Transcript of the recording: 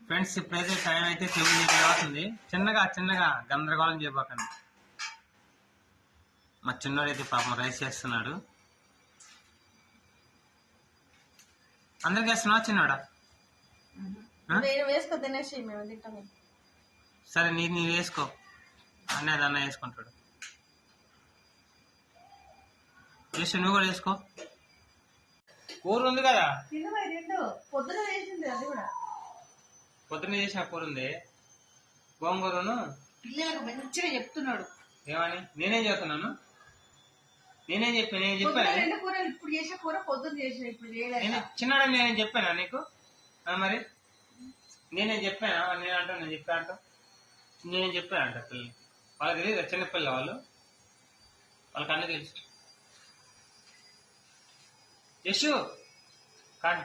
Friends ఇప్పుడైతే time అయితే 9 అవుతుంది. చిన్నగా గందరగోళం చేయబోకండి. మా చిన్నోడైతే పాపం రైస్ చేస్తున్నాడు. అందరికి వేస్తున్నావా చిన్నోడా? వేసుకో తినేసి మేము తింటాము. సరే నీ వేసుకో, అన్నది అన్న వేసుకుంటాడు. వేసి నువ్వు కూడా వేసుకో. కూర ఉంది కదా, పొద్దున చేసిన కూర ఉంది. గోంగూరను పిల్లలకు మంచిగా చెప్తున్నాడు. ఏమని? నేనేం చెప్తున్నాను? నేను చెప్పాను. ఇప్పుడు చేసే కూర పొద్దున్న చేసిన ఇప్పుడు చిన్నడా నేనేం చెప్పానా నీకు? మరి నేనేం చెప్పానా? నేను చెప్పాను నేనేం చెప్పానంట పిల్లలకి. వాళ్ళకి తెలియదు, చిన్నపిల్ల వాళ్ళకి అన్నీ తెలుసు. యశు కాదు